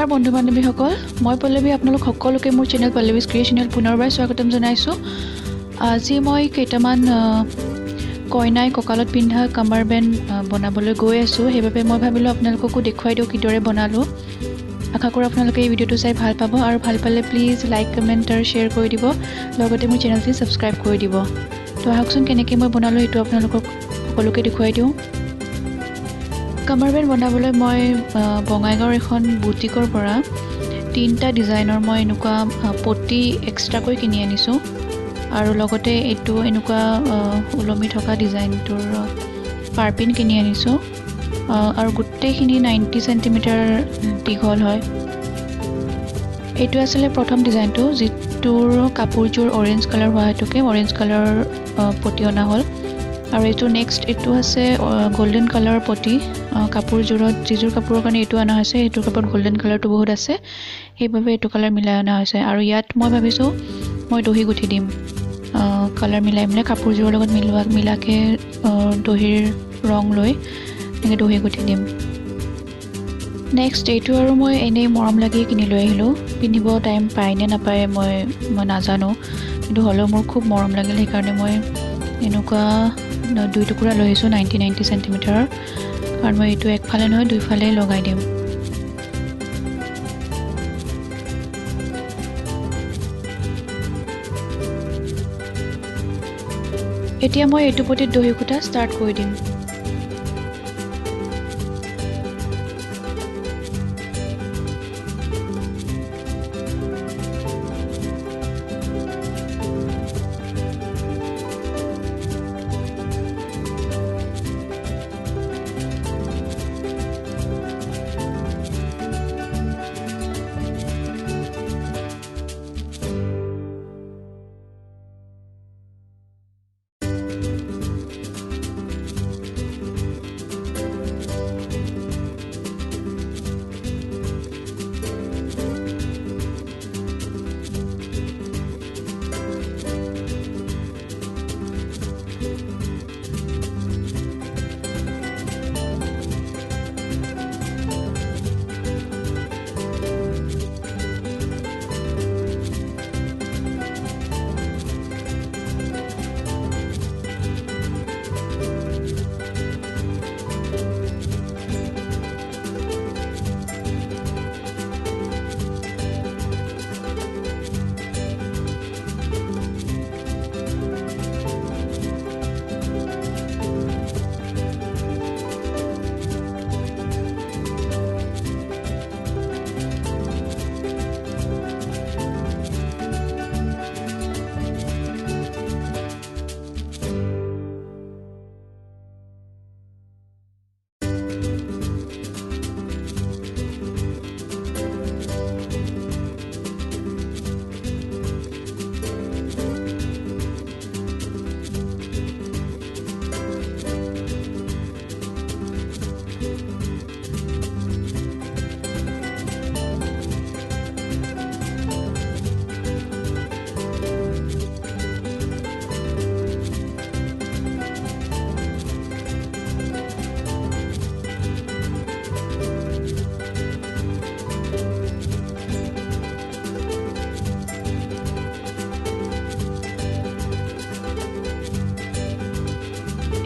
নমস্কাৰ বন্ধু বান্ধৱীসকল মই পল্লৱী আপোনালোক সকলোকে মোৰ চেনেল পল্লৱীজ ক্ৰিয়েশ্যনেল পুনৰবাৰ স্বাগতম জনাইছো আজি মই কেইটামান কইনাই ককালত পিন্ধা কামাৰ বেন বনাবলৈ গৈ আছো সেইবাবে মই ভাবিলো আপোনালোককো দেখুৱাই দিও কিদৰে বনালো আশা কৰো আপোনালোকে এই ভিডিওটো চাই ভাল পাব আৰু ভাল পালে প্লিজ লাইক কমেন্ট আৰু শেয়াৰ কৰি দিব লগতে মোৰ চেনেলটো সাবস্ক্ৰাইব কৰি দিব তো আহকচোন কেনেকৈ মই বনালো এটো আপোনালোকক সকলোকে দেখুৱাই দিও কামাৰ বেন বনাবলৈ মই বঙাইগাঁৱৰ এখন বুটিকৰ পৰা তিনটা ডিজাইনৰ মই এনেকুৱা পটি এক্সট্ৰাকৈ কিনি আনিছো আৰু লগতে এটো এনেকুৱা উলমি থকা ডিজাইনটোৰ পাৰপিন কিনি আনিছো আৰু গোটেইখিনি 90 সেন্টিমিটাৰ দীঘল হয় এটো আসলে প্ৰথম ডিজাইনটো যিটোৰ কাপোৰযোৰ অৰেঞ্জ কালাৰ হোৱা হেতুকে অৰেঞ্জ কালাৰ পটি অনা হ'ল আৰু এটো নেক্সট এটো আছে গোল্ডেন কালাৰ পটি কাপোৰযোৰত যিযোৰ কাপোৰৰ কাৰণে এটো আনা হৈছে এটো কাপোৰত গোল্ডেন কালাৰটো বহুত আছে সেইবাবে এটো কালাৰ মিলাই আনা হৈছে আৰু ইয়াত মই ভাবিছো মই দহি গুঠি দিম কালাৰ মিলাই কাপোৰযোৰৰ লগত মিলাকে দহিৰ ৰং লৈ এনেকৈ দহি গুঠি দিম নেক্সট এটো আৰু মই এনেই মৰম লাগি কিনি লৈ আহিলো পিন্ধিব টাইম পাই নে নাপায় মই নাজানো কিন্তু হলেও মোৰ খুব মৰম লাগিল সেইকাৰণে মই এনেকুৱা দুই টুকুৰা লৈ আহিছো 90 সেন্টিমিটাৰ কাৰণ মই এটো একফালে নহয় দুইফালে লগাই দিম এতিয়া মই এটো পটিত দহি গুঠা ষ্টাৰ্ট কৰি দিম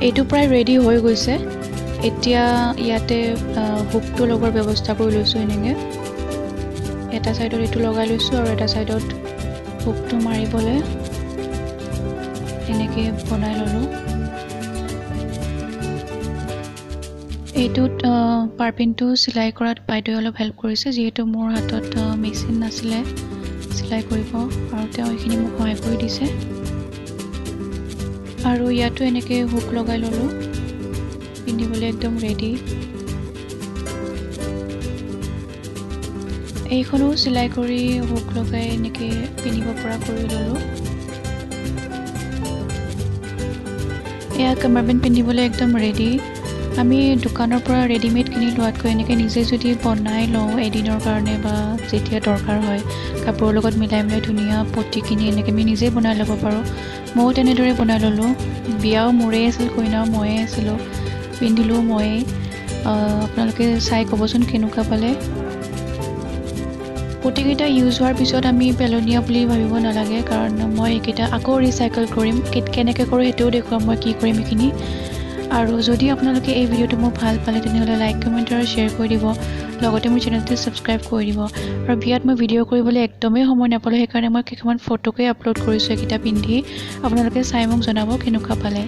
এটো প্ৰায় ৰেডি হৈ গৈছে এতিয়া ইয়াতে হুকটো লগৰ ব্যৱস্থা কৰি লৈছো এনেকে এটা সাইডত এটো লগাই লৈছো আৰু এটা সাইডত হুকটো মাৰিবলে এনেকে বনাই ললো এইটোত পাৰপিনটো সিলাই কৰাত বাইদেউ অলপ হেল্প কৰিছে যেহেতু মোৰ হাতত মেচিন নাছিলে সিলাই কৰিব আৰু তেওঁ এইখিনি মোক সহায় কৰি দিছে আৰু ইয়াতো এনেকে হুক লগাই ললো পিন্ধিবলৈ একদম ৰেডি এইখনো সিলাই কৰি হুক লগাই এনেকে পিন্ধিব পৰা কৰি ললো এয়া কামাৰ বেন পিন্ধিবলৈ একদম ৰেডি আমি দোকানৰ পৰা ৰেডিমেড কিনি লোৱাতকৈ এনেকে নিজে যদি বনাই লওঁ এদিনৰ কাৰণে বা যেতিয়া দৰকাৰ হয় কাপোৰৰ লগত মিলাই ধুনীয়া পটি কিনি এনেকে আমি নিজে বনাই ল'ব পাৰো মই তেনেদৰে বনাই ললো বিয়াও মোৰে আছিল কইনাও ময়ে আছিল পিন্ধিলো মই আপোনালোকে চাই কবচোন কেনেকুৱা পালে গোটেইকেইটা ইউজ হোৱাৰ পিছত আমি পেলনীয়া বুলি ভাবিব নালাগে কাৰণ মই এইকেইটা আকৌ ৰিচাইকেল কৰিম কেনেকৈ কৰোঁ সেইটোও দেখুৱাম মই কি কৰিম এইখিনি আৰু যদি আপোনালোকে এই ভিডিঅ'টো মোৰ ভাল পালে তেনেহ'লে লাইক কমেণ্ট আৰু শ্বেয়াৰ কৰি দিব লগতে মোৰ চেনেলটো ছাবস্ক্ৰাইব কৰি দিব আৰু বিয়াত মই ভিডিঅ' কৰিবলৈ একদমেই সময় নাপালোঁ সেইকাৰণে মই কেইখনমান ফটোকে আপলোড কৰিছোঁ এইকেইটা পিন্ধি আপোনালোকে চাই মোক জনাব কেনেকুৱা পালে